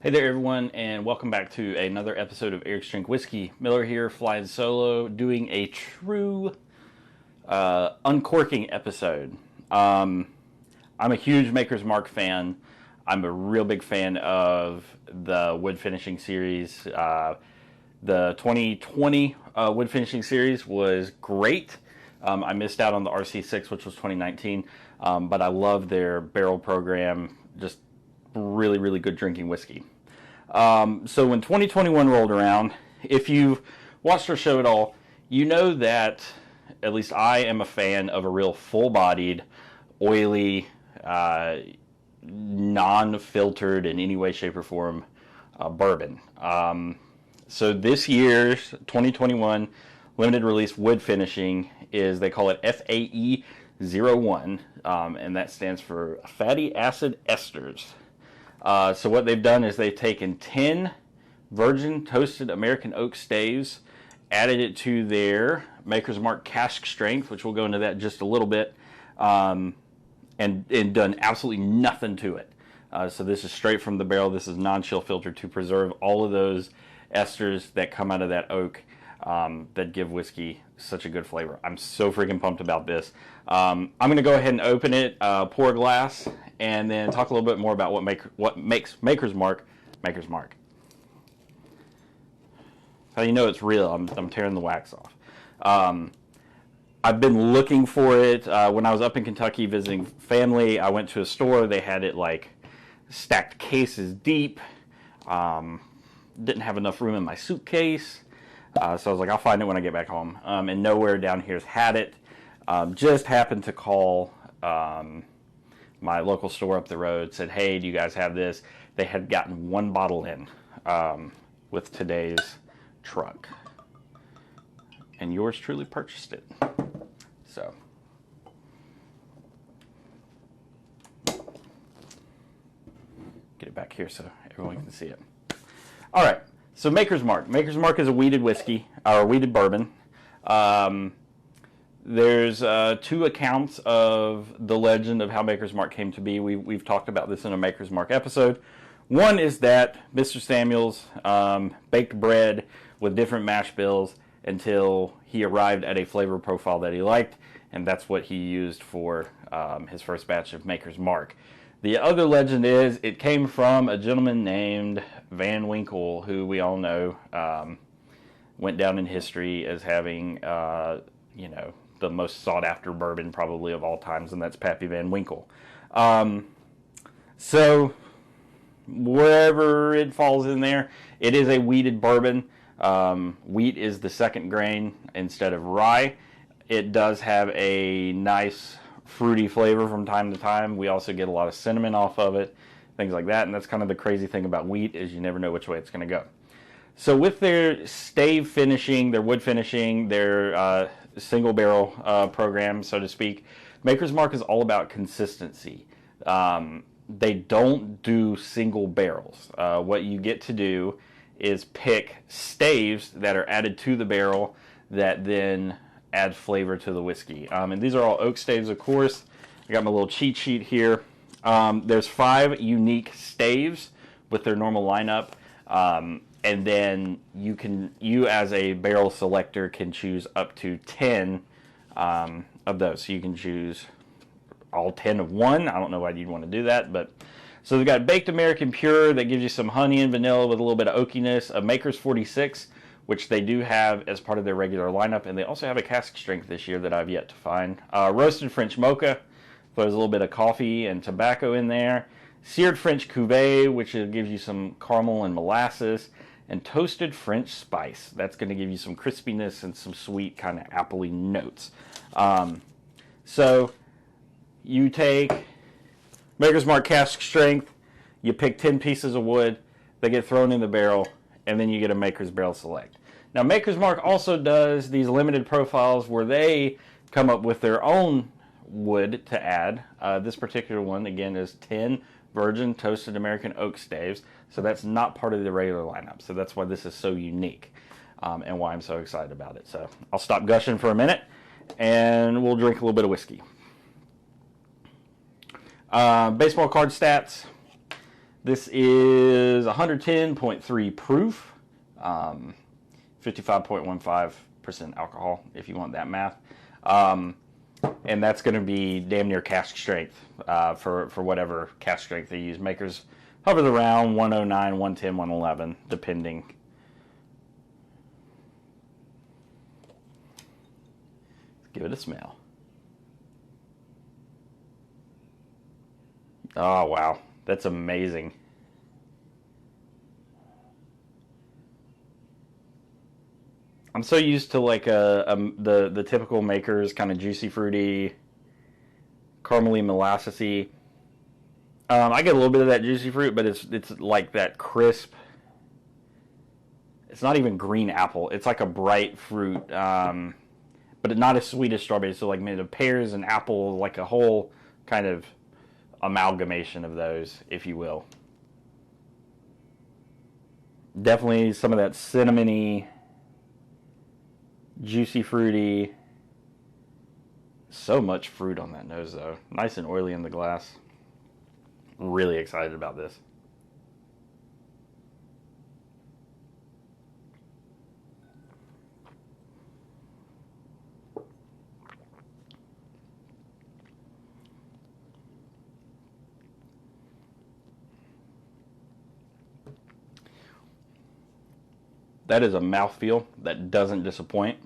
Hey there, everyone, and welcome back to another episode of Eric's Drink Whiskey. Miller here, flying solo, doing a true uncorking episode. I'm a huge Maker's Mark fan. I'm a real big fan of the wood finishing series. The 2020 wood finishing series was great. I missed out on the RC6, which was 2019, but I love their barrel program. Just really, really good drinking whiskey. So when 2021 rolled around, if you've watched our show at all, you know that at least I am a fan of a real full-bodied, oily, non-filtered in any way, shape, or form bourbon. So this year's 2021 limited release wood finishing is, they call it FAE-01, and that stands for fatty acid esters. So what they've done is they've taken 10 virgin toasted American oak staves, added it to their Maker's Mark cask strength, which we'll go into that in just a little bit, and done absolutely nothing to it. So this is straight from the barrel. This is non-chill filtered to preserve all of those esters that come out of that oak that give whiskey such a good flavor. I'm so freaking pumped about this. I'm going to go ahead and open it, pour a glass, and then talk a little bit more about what makes Maker's Mark Maker's Mark. How you know it's real? I'm tearing the wax off. I've been looking for it. When I was up in Kentucky visiting family, I went to a store. They had it like stacked cases deep. Didn't have enough room in my suitcase. So I was like, I'll find it when I get back home. And nowhere down here's had it. Just happened to call my local store up the road, said, hey, do you guys have this? They had gotten one bottle in with today's truck. And yours truly purchased it. So. Get it back here so everyone can see it. All right. So Maker's Mark. Maker's Mark is a wheated whiskey, or wheated bourbon. There's two accounts of the legend of how Maker's Mark came to be. We've talked about this in a Maker's Mark episode. One is that Mr. Samuels baked bread with different mash bills until he arrived at a flavor profile that he liked, and that's what he used for his first batch of Maker's Mark. The other legend is it came from a gentleman named Van Winkle, who we all know went down in history as having, the most sought-after bourbon probably of all times, and that's Pappy Van Winkle. So wherever it falls in there, it is a wheated bourbon. Wheat is the second grain instead of rye. It does have a nice fruity flavor from time to time. We also get a lot of cinnamon off of it, things like that, and that's kind of the crazy thing about wheat is you never know which way it's going to go. So with their stave finishing, their wood finishing, their single barrel program, so to speak, Maker's Mark is all about consistency. They don't do single barrels. What you get to do is pick staves that are added to the barrel that then add flavor to the whiskey. And these are all oak staves, of course. I got my little cheat sheet here. There's 5 unique staves with their normal lineup. And then you as a barrel selector can choose up to 10 of those. So you can choose all 10 of one. I don't know why you'd want to do that, but so they've got Baked American Pure that gives you some honey and vanilla with a little bit of oakiness. A Maker's 46, which they do have as part of their regular lineup, and they also have a cask strength this year that I've yet to find. Roasted French Mocha, throws a little bit of coffee and tobacco in there. Seared French Cuvée, which gives you some caramel and molasses. And Toasted French Spice. That's going to give you some crispiness and some sweet kind of appley notes. So you take Maker's Mark cask strength, you pick 10 pieces of wood, they get thrown in the barrel, and then you get a Maker's Barrel Select. Now Maker's Mark also does these limited profiles where they come up with their own wood to add. This particular one, again, is 10 virgin toasted American oak staves, so that's not part of the regular lineup. So that's why this is so unique and why I'm so excited about it. So I'll stop gushing for a minute and we'll drink a little bit of whiskey. Baseball card stats. This is 110.3 proof, 55.15% alcohol, if you want that math. And that's going to be damn near cask strength for whatever cask strength they use. Makers hovers around 109, 110, 111, depending. Let's give it a smell. Oh, wow. That's amazing. I'm so used to like the typical Makers kind of juicy, fruity, caramely, molassesy. I get a little bit of that juicy fruit, but it's like that crisp. It's not even green apple. It's like a bright fruit, but not as sweet as strawberry. So like made of pears and apple, like a whole kind of amalgamation of those, if you will. Definitely some of that cinnamony, juicy, fruity. So much fruit on that nose, though. Nice and oily in the glass. Really excited about this. That is a mouthfeel that doesn't disappoint.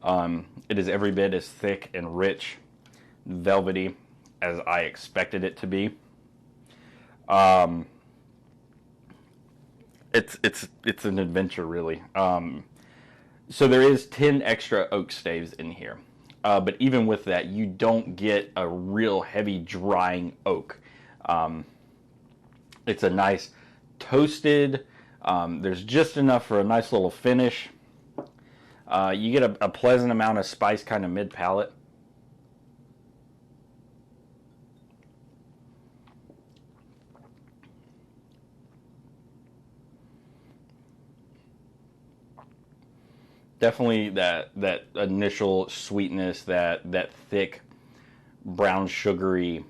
It is every bit as thick and rich, velvety as I expected it to be. It's an adventure, really. So there is 10 extra oak staves in here, but even with that, you don't get a real heavy drying oak. It's a nice toasted. There's just enough for a nice little finish. You get a pleasant amount of spice kind of mid-palate. Definitely that initial sweetness, that thick brown sugary,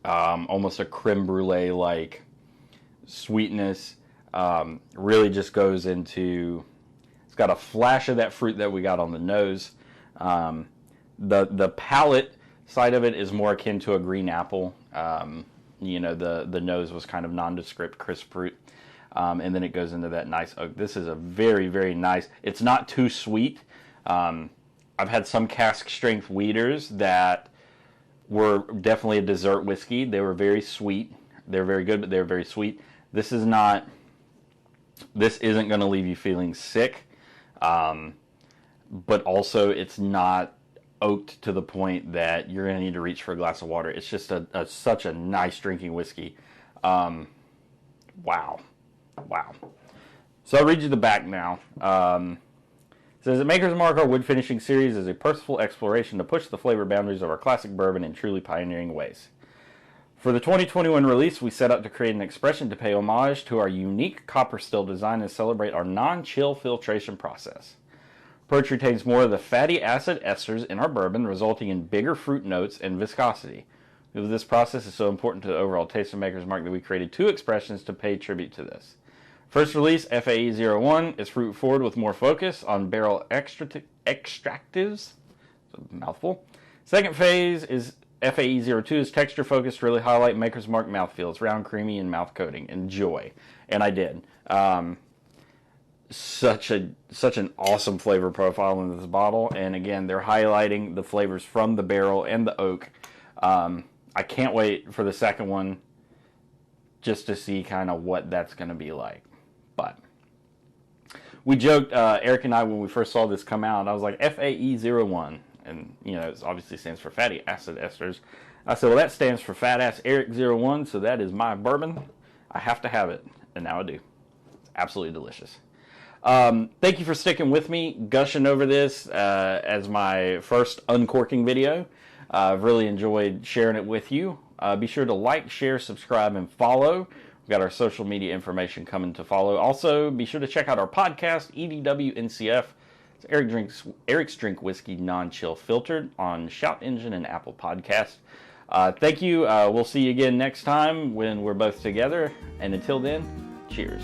almost a creme brulee like sweetness. Really just goes into. It's got a flash of that fruit that we got on the nose. The palate side of it is more akin to a green apple. The nose was kind of nondescript, crisp fruit. And then it goes into that nice oak. This is a very, very nice. It's not too sweet. I've had some cask strength wheaters that were definitely a dessert whiskey. They were very sweet. They were very good, but they were very sweet. This is not. This isn't going to leave you feeling sick. But also it's not oaked to the point that you're going to need to reach for a glass of water. It's just such a nice drinking whiskey. Wow. So I'll read you the back now. It says, the Maker's Mark, our wood finishing series, is a purposeful exploration to push the flavor boundaries of our classic bourbon in truly pioneering ways. For the 2021 release, we set out to create an expression to pay homage to our unique copper still design and celebrate our non-chill filtration process. Approach retains more of the fatty acid esters in our bourbon, resulting in bigger fruit notes and viscosity. This process is so important to the overall taste of Maker's Mark that we created two expressions to pay tribute to this. First release, FAE-01, is fruit forward with more focus on barrel extractives. It's a mouthful. Second phase is FAE-02 is texture focused, really highlight Maker's Mark mouthfeel. It's round, creamy, and mouth coating. Enjoy. And I did. Such an awesome flavor profile in this bottle. And again, they're highlighting the flavors from the barrel and the oak. I can't wait for the second one just to see kind of what that's going to be like. But we joked, Eric and I, when we first saw this come out, I was like, FAE-01. And, it obviously stands for fatty acid esters. I said, well, that stands for Fat Ass Eric 01, so that is my bourbon. I have to have it. And now I do. It's absolutely delicious. Thank you for sticking with me, gushing over this as my first uncorking video. I've really enjoyed sharing it with you. Be sure to like, share, subscribe, and follow. We've got our social media information coming to follow. Also, be sure to check out our podcast, EDW NCF. It's Eric's Drink Whiskey Non-Chill Filtered on Shout Engine and Apple Podcast. Thank you. We'll see you again next time when we're both together. And until then, cheers.